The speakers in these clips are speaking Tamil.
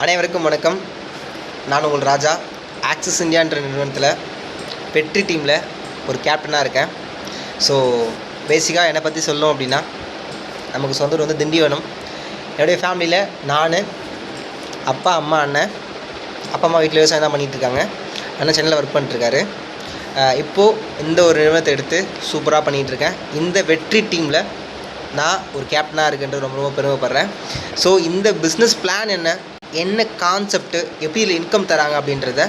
அனைவருக்கும் வணக்கம். நான் உங்கள் ராஜா. ஆக்சிஸ் இந்தியான்ற நிறுவனத்தில் வெற்றி டீமில் ஒரு கேப்டனாக இருக்கேன். ஸோ பேசிக்காக என்னை பற்றி சொல்லணும் அப்படின்னா, நமக்கு சொந்த ஊர் வந்து திண்டிவனம். என்னுடைய ஃபேமிலியில் நான், அப்பா, அம்மா, அண்ணன். அப்பா அம்மா வீட்டில் விவசாயம் தான் பண்ணிகிட்ருக்காங்க. அண்ணன் சென்னையில் ஒர்க் பண்ணிட்டுருக்காரு. இப்போது இந்த ஒரு நிறுவனத்தை எடுத்து சூப்பராக பண்ணிகிட்ருக்கேன். இந்த வெற்றி டீமில் நான் ஒரு கேப்டனாக இருக்குன்றது ரொம்ப ரொம்ப பெருமைப்படுறேன். ஸோ இந்த பிஸ்னஸ் பிளான் என்ன கான்செப்ட்டு, எப்படி இதில் இன்கம் தராங்க அப்படின்றத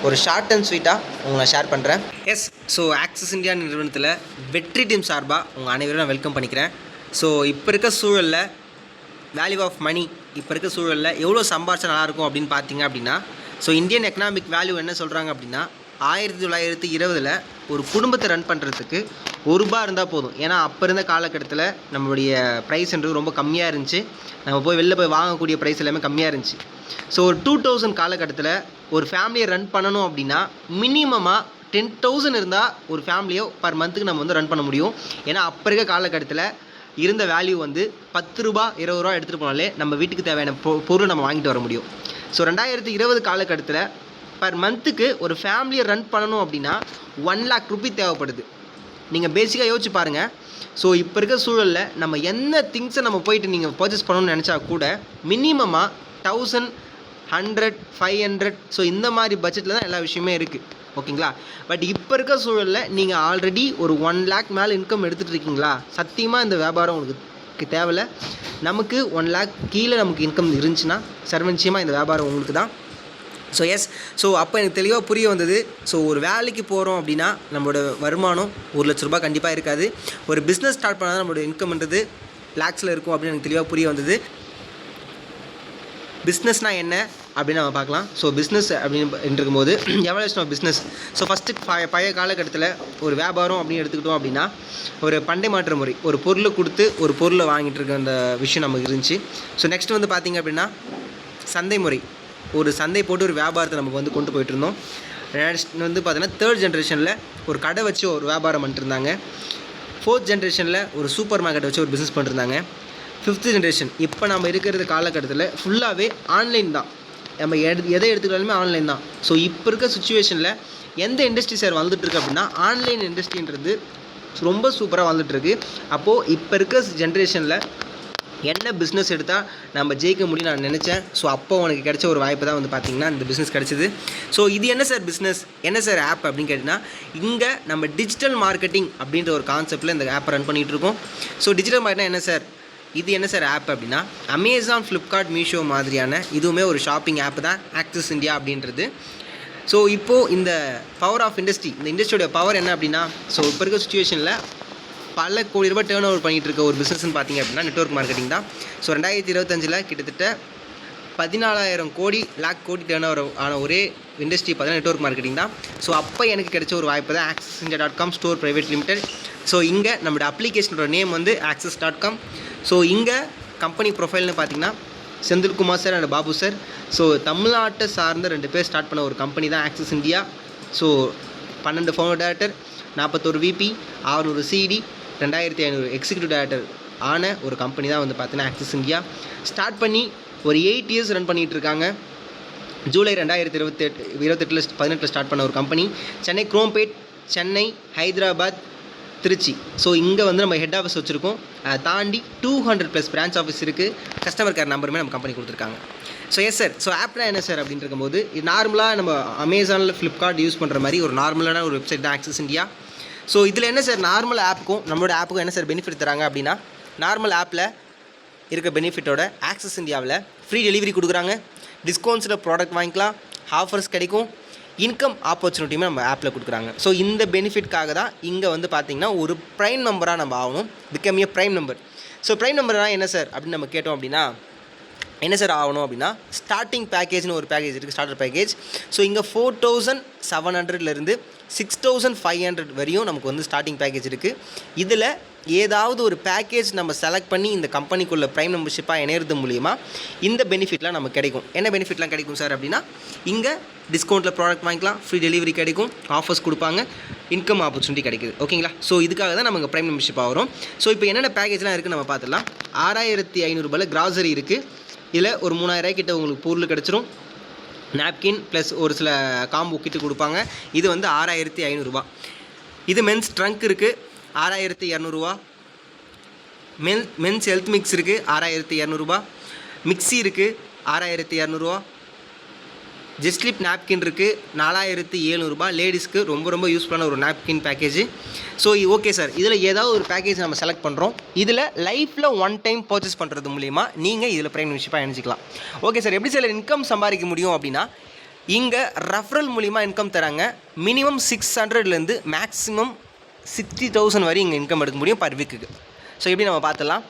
ஒரு ஷார்ட் அண்ட் ஸ்வீட்டாக உங்களை ஷேர் பண்ணுறேன். ஸோ ஆக்சிஸ் இந்தியா நிறுவனத்தில் வெற்றி டீம் சார்பாக உங்கள் அனைவரும் நான் வெல்கம் பண்ணிக்கிறேன். ஸோ இப்போ இருக்க சூழலில் வேல்யூ ஆஃப் மணி, இப்போ இருக்க சூழலில் எவ்வளோ சம்பாரிச்சா நல்லாயிருக்கும் அப்படின்னு பார்த்தீங்க அப்படின்னா, ஸோ இந்தியன் எக்கனாமிக் வேல்யூ என்ன சொல்கிறாங்க அப்படின்னா, 1920 ஒரு குடும்பத்தை ரன் பண்ணுறதுக்கு ₹1 இருந்தால் போதும். ஏன்னா அப்போ இருந்த காலகட்டத்தில் நம்மளுடைய ப்ரைஸ்ன்றது ரொம்ப கம்மியாக இருந்துச்சு. நம்ம வெளில போய் வாங்கக்கூடிய ப்ரைஸ் எல்லாமே கம்மியாக இருந்துச்சு. ஸோ ஒரு 2000 காலகட்டத்தில் ஒரு ஃபேமிலியை ரன் பண்ணணும் அப்படின்னா மினிமமாக 10,000 இருந்தால் ஒரு ஃபேமிலியோ பர் மந்த்துக்கு நம்ம ரன் பண்ண முடியும். ஏன்னா அப்போ இருக்க காலகட்டத்தில் இருந்த வேல்யூ ₹10 ₹20 எடுத்துகிட்டு போனாலே நம்ம வீட்டுக்கு தேவையான பொருள் நம்ம வாங்கிட்டு வர முடியும். ஸோ 2020 காலகட்டத்தில் பர் மந்த்துக்கு ஒரு ஃபேமிலியை ரன் பண்ணணும் அப்படின்னா ₹1,00,000 தேவைப்படுது. நீங்கள் பேசிக்காக யோசிச்சு பாருங்கள். ஸோ இப்போ இருக்க சூழலில் நம்ம என்ன திங்ஸை நம்ம போயிட்டு நீங்கள் பர்ச்சேஸ் பண்ணணும்னு நினச்சா கூட மினிமமாக 1000, 100, 500 ஸோ இந்த மாதிரி பட்ஜெட்டில் தான் எல்லா விஷயமே இருக்குது. ஓகேங்களா? பட் இப்போ இருக்க சூழலில் நீங்கள் ஆல்ரெடி ஒரு 1,00,000 மேலே இன்கம் எடுத்துகிட்டு இருக்கீங்களா, சத்தியமாக இந்த வியாபாரம் உங்களுக்கு தேவையில்லை. நமக்கு 1,00,000 கீழே நமக்கு இன்கம் இருந்துச்சுன்னா சர்வநிச்சயமாக இந்த வியாபாரம் உங்களுக்கு தான். ஸோ அப்போ எனக்கு தெளிவாக புரிய வந்தது. ஸோ ஒரு வேலைக்கு போகிறோம் அப்படின்னா நம்மளோட வருமானம் ₹1,00,000 கண்டிப்பாக இருக்காது. ஒரு பிஸ்னஸ் ஸ்டார்ட் பண்ணால் நம்மளோட இன்கம்ன்றது லேக்ஸில் இருக்கும் அப்படின்னு எனக்கு தெளிவாக புரிய வந்தது. பிஸ்னஸ்னால் என்ன அப்படின்னு நம்ம பார்க்கலாம். ஸோ பிஸ்னஸ் அப்படின்னு இருக்கும்போது evolution of business. So first பழைய காலகட்டத்தில் ஒரு வியாபாரம் அப்படின்னு எடுத்துக்கிட்டோம் அப்படின்னா ஒரு பண்டை மாற்று முறை, ஒரு பொருளை கொடுத்து ஒரு பொருளை வாங்கிட்டு இருக்க அந்த விஷயம் நமக்கு இருந்துச்சு. ஸோ நெக்ஸ்ட் பார்த்திங்க அப்படின்னா சந்தை முறை, ஒரு சந்தை போட்டு ஒரு வியாபாரத்தை நம்ம கொண்டு போயிட்டு இருந்தோம். நெக்ஸ்ட் பார்த்தீங்கன்னா 3rd ஜென்ரேஷனில் ஒரு கடை வச்சு ஒரு வியாபாரம் பண்ணிட்டுருந்தாங்க. 4th ஜென்ரேஷனில் ஒரு சூப்பர் மார்க்கெட் வச்சு ஒரு பிஸ்னஸ் பண்ணிட்டுருந்தாங்க. 5th ஜென்ரேஷன் இப்போ நம்ம இருக்கிறது காலகட்டத்தில் ஃபுல்லாகவே ஆன்லைன் தான். நம்ம எதை எடுத்துக்கிட்டாலுமே ஆன்லைன் தான். ஸோ இப்போ இருக்க சுச்சுவேஷனில் எந்த இண்டஸ்ட்ரி சார் வந்துட்டுருக்கு அப்படின்னா ஆன்லைன் இண்டஸ்ட்ரின்றது ரொம்ப சூப்பராக வந்துட்டுருக்கு. அப்போது இப்போ இருக்க ஜென்ரேஷனில் என்ன பிஸ்னஸ் எடுத்தால் நம்ம ஜெயிக்க முடியும் நான் நினச்சேன். ஸோ அப்போ உனக்கு கிடைச்ச ஒரு வாய்ப்பு தான் பார்த்திங்கன்னா இந்த பிஸ்னஸ் கிடச்சிது. ஸோ இது என்ன சார் பிஸ்னஸ், என்ன சார் ஆப் அப்படின்னு கேட்டிங்கன்னா, இங்கே நம்ம டிஜிட்டல் மார்க்கெட்டிங் அப்படின்ற ஒரு கான்செப்ட்டில் இந்த ஆப்பை ரன் பண்ணிகிட்ருக்கோம். ஸோ டிஜிட்டல் மார்க்கெட்டிங் என்ன சார், இது என்ன சார் ஆப் அப்படின்னா, அமேசான், ஃப்ளிப்கார்ட், மீஷோ மாதிரியான இதுவுமே ஒரு ஷாப்பிங் ஆப் தான் ஆக்சிஸ் இந்தியா அப்படின்றது. ஸோ இப்போது இந்த பவர் ஆஃப் இண்டஸ்ட்ரி, இந்த இண்டஸ்ட்ரியோட பவர் என்ன அப்படின்னா, ஸோ இப்போ இருக்க சுச்சுவேஷனில் பல கோடி ரூபாய் டேர்ன் ஓவர் பண்ணிகிட்டு இருக்க ஒரு பிஸ்னஸ்ன்னு பார்த்திங்க அப்படின்னா நெட்வொர்க் மார்க்கெட்டிங் தான். ஸோ 2025 கிட்டத்தட்ட 14,000 கோடி டேர்ன் ஓவர் ஆன ஒரே இண்டஸ்ட்ரி பார்த்தீங்கன்னா நெட்வொர்க் மார்க்கெட்டிங் தான். ஸோ அப்போ எனக்கு கிடைச்ச ஒரு வாய்ப்பு தான் AxisIndia.com store private limited. So இங்கே நம்மளோட அப்ளிகேஷனோட நேம் Axis.com. ஸோ இங்கே கம்பெனி ப்ரொஃபைல்னு பார்த்திங்கன்னா Senthilkumar sir and Babu sir. So தமிழ்நாட்டை சார்ந்த 2 பேர் ஸ்டார்ட் பண்ண ஒரு கம்பெனி தான் axis India. So 12 founder director, 41 VP, 600 CD, 2,500 executive director ஆன ஒரு கம்பெனி தான் பார்த்தீங்கன்னா ஆக்சிஸ் இந்தியா. ஸ்டார்ட் பண்ணி ஒரு 8 இயர்ஸ் ரன் பண்ணிகிட்ருக்காங்க. ஜூலை 2028 18 ஸ்டார்ட் பண்ண ஒரு கம்பெனி. சென்னை குரோம்பேட், சென்னை, ஹைதராபாத், திருச்சி. ஸோ இங்கே நம்ம ஹெட் ஆஃபீஸ் வச்சுருக்கோம். அதை தாண்டி 200+ பிரான்ச் ஆஃபீஸ் இருக்குது. கஸ்டமர் கேர் நம்பருமே நம்ம கம்பெனி கொடுத்துருக்காங்க. ஸோ சார், ஸோ ஆப்லாம் என்ன சார் அப்படின்னு இருக்கும்போது, இது நார்மலாக நம்ம அமேசானில், ஃப்ளிப்கார்ட் யூஸ் பண்ணுற மாதிரி ஒரு நார்மலான ஒரு வெப்சைட் தான் ஆக்சிஸ் இந்தியா. ஸோ இதில் என்ன சார் நார்மல் ஆப்புக்கும் நம்மளோட ஆப்புக்கும் என்ன சார் பெனிஃபிட் தராங்க அப்படின்னா, நார்மல் ஆப்பில் இருக்க பெனிஃபிட்டோட ஆக்சிஸ் இந்தியாவில் ஃப்ரீ டெலிவரி கொடுக்குறாங்க, டிஸ்கவுண்ட்ஸில் ப்ராடக்ட் வாங்கிக்கலாம், ஆஃபர்ஸ் கிடைக்கும், இன்கம் ஆப்பர்ச்சுனிட்டியுமே நம்ம ஆப்பில் கொடுக்குறாங்க. ஸோ இந்த பெனிஃபிட்காக தான் இங்கே பார்த்திங்கன்னா ஒரு ப்ரைம் மெம்பராக நம்ம ஆகணும், become a prime member. So prime மெம்பர்னால் என்ன சார் அப்படின்னு நம்ம கேட்டோம் அப்படின்னா, என்ன சார் ஆகணும் அப்படின்னா, ஸ்டார்டிங் பேக்கேஜ்னு ஒரு பேக்கேஜ் இருக்குது, ஸ்டார்டர் பேக்கேஜ். ஸோ இங்கே 4,700லேருந்து 6,500 வரையும் நமக்கு ஸ்டார்டிங் பேக்கேஜ் இருக்குது. இதில் ஏதாவது ஒரு பேக்கேஜ் நம்ம செலக்ட் பண்ணி இந்த கம்பெனிக்குள்ளே ப்ரைம் மெம்பர்ஷிப்பாக இணையிறது மூலிமா இந்த பெனிஃபிட்லாம் நமக்கு கிடைக்கும். என்ன பெனிஃபிட்லாம் கிடைக்கும் சார் அப்படின்னா, இங்கே டிஸ்கவுண்ட்டில் ப்ராடக்ட் வாங்கிக்கலாம், ஃப்ரீ டெலிவரி கிடைக்கும், ஆஃபர்ஸ் கொடுப்பாங்க, இன்கம் ஆப்பர்ச்சுனிட்டி கிடைக்குது. ஓகேங்களா? ஸோ இதுக்காக தான் நமக்கு ப்ரைம் மெம்பர்ஷிப் ஆகிறோம். ஸோ இப்போ என்னென்ன பேக்கேஜ்லாம் இருக்குன்னு நம்ம பார்த்துடலாம். ₹6,500 கிராசரி இருக்குது, இதில் ஒரு 3000 கிட்ட உங்களுக்கு பொருள் கிடச்சிரும். நாப்கின் ப்ளஸ் ஒரு சில காம்போ கிட்டு கொடுப்பாங்க. இது வந்து 6500 ரூபா. இது மென்ஸ் ட்ரங்க் இருக்குது 6200 ரூபா. மென்ஸ் ஹெல்த் மிக்ஸ் இருக்குது 6200 ரூபா. மிக்ஸி இருக்குது 6200 ரூபா. ஜெஸ்ட்லிப் நாப்கின் இருக்குது 4700 ரூபா. லேடிஸ்க்கு ரொம்ப ரொம்ப யூஸ்ஃபுல்லான ஒரு napkin package. So okay sir, இதில் ஏதாவது ஒரு பேக்கேஜ் நம்ம செலக்ட் பண்ணுறோம். இதில் லைஃப்பில் ஒன் டைம் பர்ச்சேஸ் பண்ணுறது மூலிமா நீங்கள் இதில் ப்ரைம் மெம்பர்ஷிப்பாக இணைச்சிக்கலாம். ஓகே சார், எப்படி சார் இன்கம் சம்பாதிக்க முடியும் அப்படின்னா, இங்கே ரெஃபரல் மூலிமா இன்கம் தராங்க. மினிமம் 600லேருந்து மேக்ஸிமம் 60,000 வரை இங்கே இன்கம் எடுக்க முடியும் பர் வீக்குக்கு. ஸோ எப்படி நம்ம பார்த்துலாம்.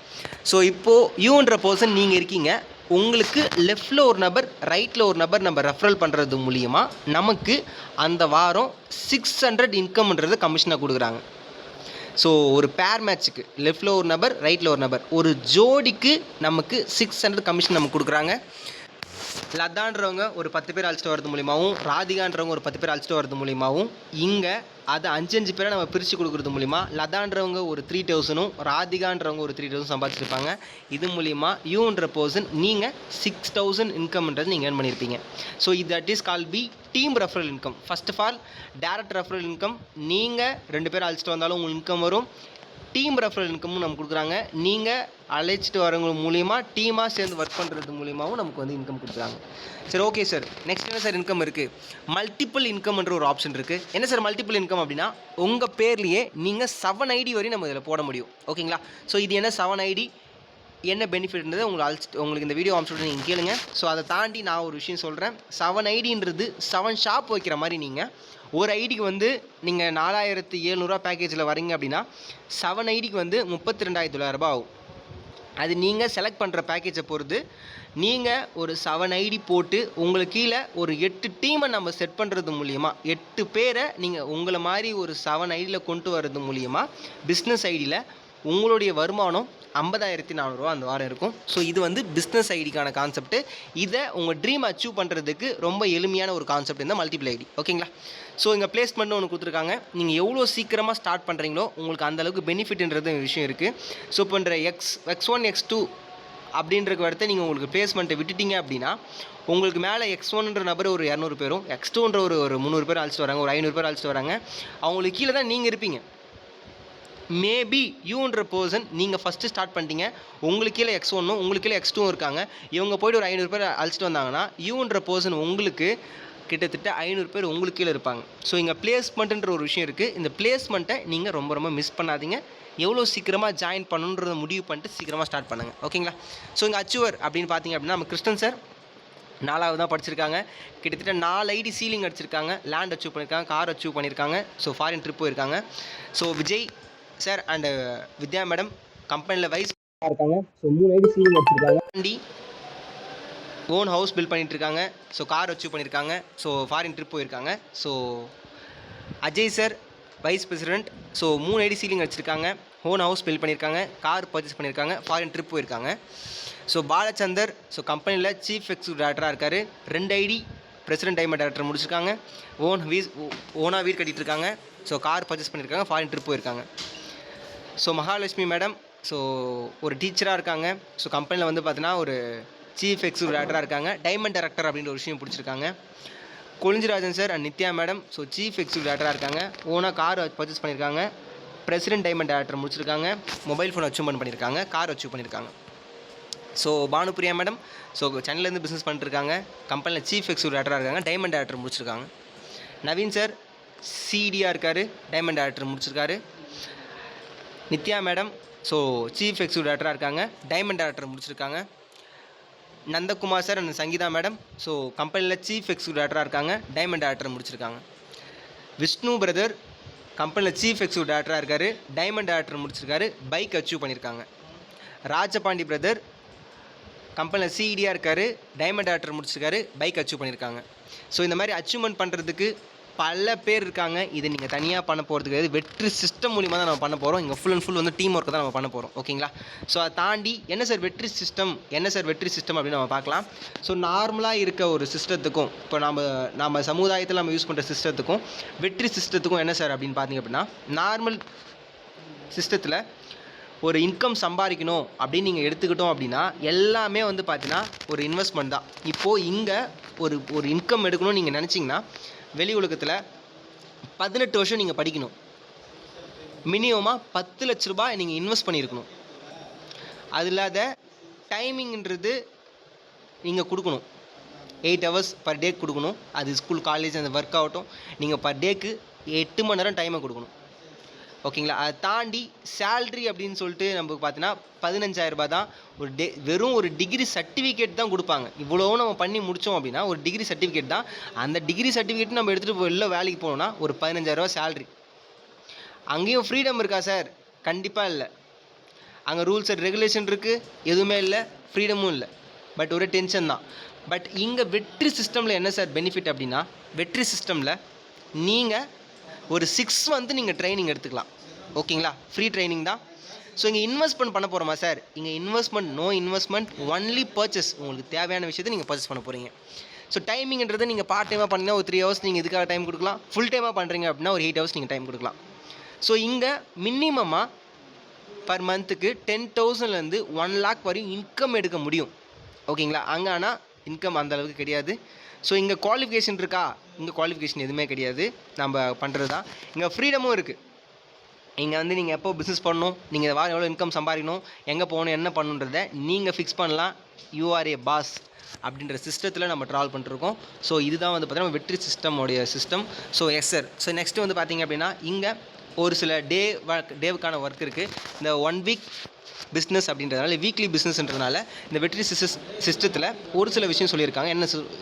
ஸோ இப்போது யூன்ற பர்சன் நீங்கள் இருக்கீங்க. உங்களுக்கு லெஃப்டில் ஒரு நபர் ரைட்டில் ஒரு நபர் நம்ம ரெஃபரல் பண்ணுறது மூலிமா நமக்கு அந்த வாரம் 600 இன்கம்ன்றது கமிஷனாக கொடுக்குறாங்க. ஸோ ஒரு பேர் மேட்ச்சுக்கு லெஃப்டில் ஒரு நபர் ரைட்டில் ஒரு நபர் ஒரு ஜோடிக்கு நமக்கு 600 கமிஷன் நமக்கு கொடுக்குறாங்க. லதான்றவங்க ஒரு 10 பேர் அழைச்சிட்டு வரது மூலியமாகவும், ராதிகான்றவங்க ஒரு 10 பேர் அழைச்சிட்டு வரது மூலியமாகவும், இங்கே அதை 5 பேரை நம்ம பிரித்து கொடுக்குறது மூலிமா லதான்றவங்க ஒரு 3000ம் ராதிகான்றவங்க ஒரு 3000 சம்பாதிச்சிருப்பாங்க. இது மூலிமா யூன்ற பர்சன் நீங்கள் 6000 இன்கம்ன்றது நீங்கள் ஏர்ன் பண்ணியிருப்பீங்க. So that is call B team referral income. First of all direct referral income. நீங்கள் 2 பேர் அழைச்சிட்டு வந்தாலும் உங்களுக்கு இன்கம் வரும். டீம் ரெஃபரல் இன்கமும் நமக்கு கொடுக்குறாங்க. நீங்கள் அழைச்சிட்டு வரவங்க மூலிமா டீமாக சேர்ந்து ஒர்க் பண்ணுறது மூலியமாகவும் நமக்கு வந்து இன்கம் கொடுக்குறாங்க. சரி, ஓகே சார், நெக்ஸ்ட் என்ன சார் இன்கம் இருக்குது? மல்டிபிள் இன்கம்ன்ற ஒரு ஆப்ஷன் இருக்குது. என்ன சார் மல்டிபிள் இன்கம் அப்படின்னா, உங்கள் பேர்லேயே நீங்கள் 7 ஐடி வரையும் நம்ம இதில் போட முடியும். ஓகேங்களா? ஸோ இது என்ன 7 ஐடி என்ன பெனிஃபிட்ன்றது உங்களுக்கு இந்த வீடியோ ஆப்ஷன் நீங்கள் கேளுங்க. ஸோ அதை தாண்டி நான் ஒரு விஷயம் சொல்கிறேன். 7 ஐடின்றது 7 ஷாப் வைக்கிற மாதிரி. நீங்கள் ஒரு ஐடிக்கு வந்து நீங்கள் 4700 பேக்கேஜில் வரீங்க அப்படின்னா 7 ஐடிக்கு வந்து 32,900 ஆகும். அது நீங்கள் செலக்ட் பண்ணுற பேக்கேஜை பொறுத்து. நீங்கள் ஒரு 7 ஐடி போட்டு உங்களுக்கு கீழே ஒரு 8 டீமை நம்ம செட் பண்ணுறது மூலிமா 8 பேரை நீங்கள் உங்களை மாதிரி ஒரு 7 ஐடியில் கொண்டு வர்றது மூலிமா பிஸ்னஸ் ஐடியில் உங்களுடைய வருமானம் 50,400 அந்த வாரம் இருக்கும். ஸோ இது வந்து பிஸ்னஸ் ஐடிக்கான கான்செப்ட்டு. இதை உங்கள் ட்ரீம் அச்சீவ் பண்ணுறதுக்கு ரொம்ப எளிமையான ஒரு கான்செப்ட் இந்த மல்டிபிள் ஐடி. ஓகேங்களா? ஸோ இங்கே பிளேஸ்மெண்ட்னு ஒன்று கொடுத்துருக்காங்க. நீங்கள் எவ்வளோ சீக்கிரமாக ஸ்டார்ட் பண்ணுறீங்களோ உங்களுக்கு அந்தளவுக்கு பெனிஃபிட்ன்றது விஷயம் இருக்குது. ஸோ இப்போ இந்த X1 X2 அப்படின்றக்கு அடுத்து நீங்கள் உங்களுக்கு பிளேஸ்மெண்ட்டை விட்டுட்டீங்க அப்படின்னா உங்களுக்கு மேலே X1ன்ற நபர் ஒரு 200 பேரும், X2ன்ற ஒரு 300 பேர் அழைச்சிட்டு வராங்க, ஒரு 500 பேர் அழைச்சிட்டு வராங்க. அவங்களுக்கு கீழே தான் நீங்கள் இருப்பீங்க. மேபி யூன்ற பர்சன் நீங்கள் ஃபஸ்ட்டு ஸ்டார்ட் பண்ணிட்டீங்க, உங்களுக்கு கீழே X1ம் உங்களுக்கு கீழே X2ம் இருக்காங்க. இவங்க போய்ட்டு ஒரு 500 பேர் அழைச்சிட்டு வந்தாங்கன்னா யூன்ற பர்சன் உங்களுக்கு கிட்டத்தட்ட 500 பேர் உங்களுக்கு கீழே இருப்பாங்க. ஸோ இங்கே பிளேஸ்மெண்ட்டுன்ற ஒரு விஷயம் இருக்குது. இந்த பிளேஸ்மெண்ட்டை நீங்கள் ரொம்ப ரொம்ப மிஸ் பண்ணாதீங்க. எவ்வளோ சீக்கிரமாக ஜாயின் பண்ணணுன்றத முடிவு பண்ணிட்டு சீக்கிரமாக ஸ்டார்ட் பண்ணுங்கள். ஓகேங்களா? ஸோ இங்கே அச்சீவர் அப்படின்னு பார்த்தீங்க அப்படின்னா நம்ம கிருஷ்ணன் சார் 4வது தான் படிச்சிருக்காங்க. கிட்டத்தட்ட 4 ஐடி சீலிங் அடிச்சிருக்காங்க, லேண்ட் அச்சீவ் பண்ணியிருக்காங்க, கார் அச்சீவ் பண்ணியிருக்காங்க. ஸோ ஃபாரின் ட்ரிப் போயிருக்காங்க. So Vijay sir and Vidya madam கம்பெனியில் வைஸ் இருக்காங்க. ஸோ 3 ஐடி சீலிங் அடிச்சிருக்காங்க. ஆண்டி ஓன் ஹவுஸ் பில்ட் பண்ணிகிட்ருக்காங்க. ஸோ கார் அச்சீவ் பண்ணியிருக்காங்க. ஸோ ஃபாரின் ட்ரிப் போயிருக்காங்க. So Ajay sir vice president. So 3 ID ceiling அடிச்சிருக்காங்க, ஓன் ஹவுஸ் பில்ட் பண்ணியிருக்காங்க, கார் பர்ச்சேஸ் பண்ணியிருக்காங்க, ஃபாரின் ட்ரிப் போயிருக்காங்க. ஸோ பாலச்சந்தர் ஸோ கம்பெனியில் சீஃப் எக்ஸிக்யூட்டிவ் டைரக்டராக இருக்கார். 2 ஐடி பிரசிடென்ட் டைமண்ட் டைரக்டர் முடிச்சிருக்காங்க. ஓனாக வீடு கட்டிகிட்டு இருக்காங்க. ஸோ கார் பர்ச்சேஸ் பண்ணியிருக்காங்க, ஃபாரின் ட்ரிப் போயிருக்காங்க. ஸோ மகாலட்சுமி மேடம் ஸோ ஒரு டீச்சராக இருக்காங்க. ஸோ கம்பெனியில் வந்து பார்த்தீங்கன்னா ஒரு சீஃப் எக்ஸிக்யூட்டிவ் டைரக்டராக இருக்காங்க. டைமண்ட் டைரக்டர் அப்படின்ற ஒரு விஷயம் பிடிச்சிருக்காங்க. Kolinjirajan sir and Nithya madam so chief executive டைரக்டராக இருக்காங்க. ஓனாக கார் பர்ச்சேஸ் பண்ணியிருக்காங்க, பிரசிடென்ட் டைமண்ட் டைரக்டர் முடிச்சிருக்காங்க, மொபைல் ஃபோன் அச்சீவ்மெண்ட் பண்ணியிருக்காங்க, கார் அச்சீவ் பண்ணியிருக்காங்க. ஸோ பானுப்பிரியா மேடம் ஸோ சென்னையிலேருந்து பிஸ்னஸ் பண்ணிட்டுருக்காங்க. கம்பெனியில் சீஃப் எக்ஸிக்யூட்டிவ் டைரக்டராக இருக்காங்க, டைமண்ட் டைரக்டர் முடிச்சிருக்காங்க. நவீன் சார் சிடியாக இருக்கார், டைமண்ட் டைரக்டர் முடிச்சிருக்காரு. Nithya madam so chief executive டைரக்டராக இருக்காங்க, டைமண்ட் டைரக்டர் முடிச்சிருக்காங்க. Nandakumar sir and Sangeetha madam so கம்பெனியில் சீஃப் எக்ஸிக்யூட்டிவ் டைரக்டராக இருக்காங்க, டைமண்ட் டைரக்டர் முடிச்சிருக்காங்க. விஷ்ணு பிரதர் கம்பெனியில் சீஃப் எக்ஸிக்யூட்டிவ் டைரக்டராக இருக்கார், டைமண்ட் டைரக்டர் முடிச்சிருக்காரு, பைக் அச்சீவ் பண்ணியிருக்காங்க. ராஜபாண்டி பிரதர் கம்பெனியில் சிஇடியாக இருக்கார், டைமண்ட் டைரக்டர் முடிச்சிருக்காரு, பைக் அச்சீவ் பண்ணியிருக்காங்க. ஸோ இந்த மாதிரி அச்சீவ்மெண்ட் பண்ணுறதுக்கு பல பேர் இருக்காங்க. இதை நீங்கள் தனியாக பண்ண போகிறது கிடையாது. வெற்றி சிஸ்டம் மூலிமா தான் நம்ம பண்ண போகிறோம். இங்கே ஃபுல் அண்ட் ஃபுல் வந்து டீம் ஒர்க்கு தான் நம்ம பண்ண போகிறோம். ஓகேங்களா? ஸோ அதை தாண்டி என்ன சார் வெற்றி சிஸ்டம் அப்படின்னு நம்ம பார்க்கலாம். ஸோ நார்மலாக இருக்க ஒரு சிஸ்டத்துக்கும் இப்போ நம்ம சமுதாயத்தில் நம்ம யூஸ் பண்ணுற சிஸ்டத்துக்கும் வெற்றி சிஸ்டத்துக்கும் என்ன சார் அப்படின்னு பார்த்தீங்க அப்படின்னா, நார்மல் சிஸ்டத்தில் ஒரு இன்கம் சம்பாதிக்கணும் அப்படின்னு நீங்கள் எடுத்துக்கிட்டோம் அப்படின்னா எல்லாமே வந்து பார்த்தீங்கன்னா ஒரு இன்வெஸ்ட்மெண்ட் தான். இப்போது இங்கே ஒரு இன்கம் எடுக்கணும்னு நீங்கள் நினச்சிங்கன்னா வெளி உலகத்தில் 18 வருஷம் நீங்கள் படிக்கணும். மினிமமாக 10 லட்ச ரூபாய் நீங்கள் இன்வெஸ்ட் பண்ணியிருக்கணும். அது இல்லாத டைமிங்கிறது நீங்கள் கொடுக்கணும். 8 ஹவர்ஸ் பர் டே கொடுக்கணும். அது ஸ்கூல் காலேஜ் அந்த ஒர்க் ஆகட்டும், நீங்கள் பர் டேக்கு 8 மணி நேரம் டைமை கொடுக்கணும். ஓகேங்களா? அதை தாண்டி சேல்ரி அப்படின்னு சொல்லிட்டு நமக்கு பார்த்தீங்கன்னா 15,000 ரூபாய் தான் ஒரு டே. வெறும் ஒரு டிகிரி சர்டிஃபிகேட் தான் கொடுப்பாங்க. இவ்வளோ நம்ம பண்ணி முடித்தோம் அப்படின்னா ஒரு டிகிரி சர்டிஃபிகேட் தான். அந்த டிகிரி சர்டிஃபிகேட் நம்ம எடுத்துகிட்டு வெளில வேலைக்கு போனோம்னா ஒரு 15,000 ரூபா சேல்ரி. அங்கேயும் ஃப்ரீடம் இருக்கா சார்? கண்டிப்பாக இல்லை. அங்கே ரூல்ஸ் அண்ட் ரெகுலேஷன் இருக்குது, எதுவுமே இல்லை, ஃப்ரீடமும் இல்லை, பட் ஒரு டென்ஷன் தான். பட் இங்கே வெற்றி சிஸ்டமில் என்ன சார் பெனிஃபிட் அப்படின்னா, வெற்றி சிஸ்டமில் நீங்கள் ஒரு 6 மந்த் நீங்கள் ட்ரைனிங் எடுத்துக்கலாம். ஓகேங்களா? ஃப்ரீ ட்ரைனிங் தான். ஸோ இங்கே இன்வெஸ்ட்மெண்ட் பண்ண போகிறோமா சார்? இங்கே investment, no investment, only purchase. உங்களுக்கு தேவையான விஷயத்தை நீங்கள் பர்ச்சேஸ் பண்ண போகிறீங்க. ஸோ டைமிங்கிறது நீங்கள் பார்ட் டைமாக பண்ணிங்கன்னா ஒரு 3 ஹவர்ஸ் நீங்கள் இதுக்காக டைம் கொடுக்கலாம். ஃபுல் டைமாக பண்ணுறீங்க அப்படின்னா ஒரு 8 ஹவர்ஸ் நீங்கள் டைம் கொடுக்கலாம். ஸோ இங்கே மினிமமாக பர் மந்த்துக்கு 10,000லேருந்து 1 lakh வரையும் இன்கம் எடுக்க முடியும். ஓகேங்களா? அங்கே ஆனால் இன்கம் அந்த அளவுக்கு கிடையாது. ஸோ இங்கே குவாலிஃபிகேஷன் இருக்கா? இங்கே குவாலிஃபிகேஷன் எதுவுமே கிடையாது. நம்ம பண்ணுறது தான். இங்கே ஃப்ரீடமும் இருக்குது. இங்கே வந்து நீங்கள் எப்போ பிஸ்னஸ் பண்ணணும், நீங்கள் வாரம் எவ்வளோ இன்கம் சம்பாதிக்கணும், எங்கே போகணும், என்ன பண்ணணுன்றதை நீங்கள் ஃபிக்ஸ் பண்ணலாம். யூஆர் ஏ பாஸ் அப்படின்ற சிஸ்டத்தில் நம்ம ட்ராவல் பண்ணிட்டுருக்கோம். ஸோ இதுதான் வந்து பார்த்தீங்கன்னா வெற்றி சிஸ்டமோடைய system. So yes sir. So next வந்து பார்த்திங்க அப்படின்னா இங்கே ஒரு சில டேவுக்கான ஒர்க் இருக்குது. இந்த 1 வீக் பிஸ்னஸ் அப்படின்றதுனால, வீக்லி பிஸ்னஸ்ன்றதுனால இந்த வெற்றி சிஸ்டத்தில் ஒரு சில விஷயம் சொல்லியிருக்காங்க.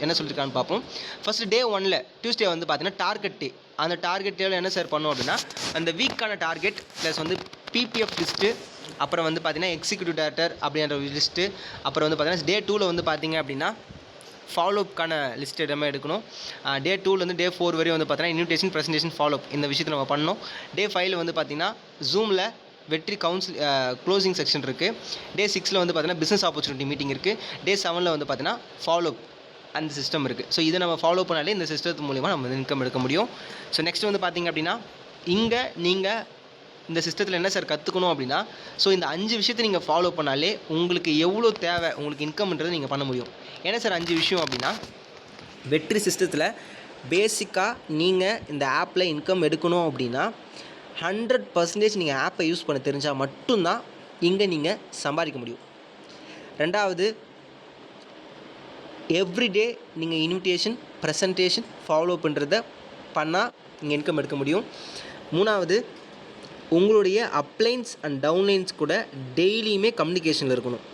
என்ன சொல்லியிருக்கான்னு பார்ப்போம். ஃபஸ்ட்டு டே 1ல் டியூஸ்டே வந்து பார்த்தீங்கன்னா டார்கெட் டே. அந்த டார்கெட் டேவில் என்ன சார் பண்ணோம் அப்படின்னா, அந்த வீக்கான டார்கெட் ப்ளஸ் வந்து பிபிஎஃப் லிஸ்ட்டு, அப்புறம் வந்து பார்த்தீங்கன்னா எக்ஸிக்யூட்டிவ் டேரக்டர் அப்படின்ற லிஸ்ட்டு, அப்புறம் வந்து பார்த்தீங்கன்னா டே 2ல் வந்து பார்த்தீங்க அப்படின்னா ஃபாலோஅப்கான லிஸ்ட் எல்லாமே எடுக்கணும். டே 2லேருந்து டே 4 வரையும் வந்து பார்த்தீங்கன்னா இன்விடேஷன், ப்ரெசன்டேஷன், ஃபாலோஅப் இந்த விஷயத்தை நம்ம பண்ணணும். டே 5ல் வந்து பார்த்தீங்கன்னா ஜூமில் வெற்றி க்ளோசிங் செக்ஷன் இருக்குது. டே 6ல் வந்து பார்த்தீங்கன்னா பிஸ்னஸ் ஆப்பர்ச்சுனிட்டி மீட்டிங் இருக்குது. டே 7ல் வந்து பார்த்தீங்கன்னா ஃபாலோஅப் அந்த சிஸ்டம் இருக்குது. ஸோ இதை நம்ம ஃபாலோ பண்ணாலே இந்த சிஸ்டத்து மூலிமா நம்ம இன்கம் எடுக்க முடியும். ஸோ நெக்ஸ்ட் வந்து பார்த்திங்க அப்படின்னா இங்கே நீங்கள் இந்த சிஸ்டத்தில் என்ன சார் கற்றுக்கணும் அப்படின்னா, ஸோ இந்த 5 விஷயத்தை நீங்கள் ஃபாலோ பண்ணாலே உங்களுக்கு எவ்வளோ தேவை உங்களுக்கு இன்கம்ன்றது நீங்கள் பண்ண முடியும். என்ன சார் 5 விஷயம் அப்படின்னா, வெற்றி சிஸ்டத்தில் பேசிக்காக நீங்கள் இந்த ஆப்பில் இன்கம் எடுக்கணும் அப்படின்னா 100% நீங்கள் ஆப்பை யூஸ் பண்ண தெரிஞ்சால் மட்டும்தான் இங்கே நீங்கள் சம்பாதிக்க முடியும். ரெண்டாவது, எவ்ரிடே நீங்கள் இன்விடேஷன், ப்ரெசன்டேஷன், ஃபாலோ பண்ணுறத பண்ணால் நீங்கள் இன்கம் எடுக்க முடியும். மூணாவது, உங்களுடைய அப்ளைன்ஸ் அண்ட் டவுன்லைன்ஸ் கூட டெய்லியுமே கம்யூனிகேஷனில் இருக்கணும்.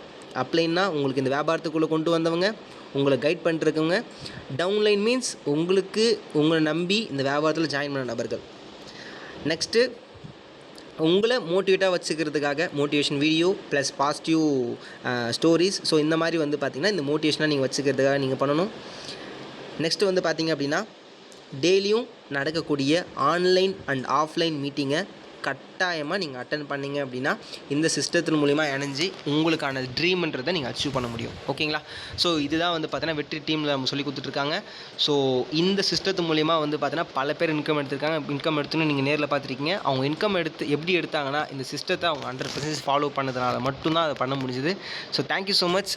அப்ளைன்னா உங்களுக்கு இந்த வியாபாரத்துக்குள்ளே கொண்டு வந்தவங்க, உங்களை கைட் பண்ணிருக்கவங்க. டவுன்லைன் மீன்ஸ் உங்களை நம்பி இந்த வியாபாரத்தில் ஜாயின் பண்ண நபர்கள். நெக்ஸ்ட்டு, உங்களை மோட்டிவேட்டாக வச்சுக்கிறதுக்காக motivation video plus positive stories. So இந்த மாதிரி வந்து பார்த்திங்கன்னா இந்த மோட்டிவேஷனாக நீங்கள் வச்சுக்கிறதுக்காக நீங்கள் பண்ணணும். நெக்ஸ்ட்டு வந்து பார்த்திங்க அப்படின்னா டெய்லியும் நடக்கக்கூடிய ஆன்லைன் அண்ட் ஆஃப்லைன் மீட்டிங்கை கட்டாயமாக நீங்கள் அட்டன் பண்ணிங்க அப்படின்னா இந்த சிஸ்டத்தின் மூலிமா இணைஞ்சி உங்களுக்கான ட்ரீம்ன்றதை நீங்கள் அச்சீவ் பண்ண முடியும். ஓகேங்களா? ஸோ இதுதான் வந்து பார்த்தீங்கன்னா வெற்றி டீமில் நம்ம சொல்லி கொடுத்துட்ருக்காங்க. ஸோ இந்த சிஸ்டத்து மூலிமா வந்து பார்த்தீங்கன்னா பல பேர் இன்கம் எடுத்திருக்காங்க. இன்கம் எடுத்துன்னு நீங்கள் நேரில் பார்த்துருக்கீங்க. அவங்க இன்கம் எப்படி எடுத்தாங்கன்னா இந்த சிஸ்டத்தை அவங்க 100% ஃபாலோ பண்ணதுனால மட்டும்தான் அதை பண்ண முடிஞ்சுது. So thank you so much.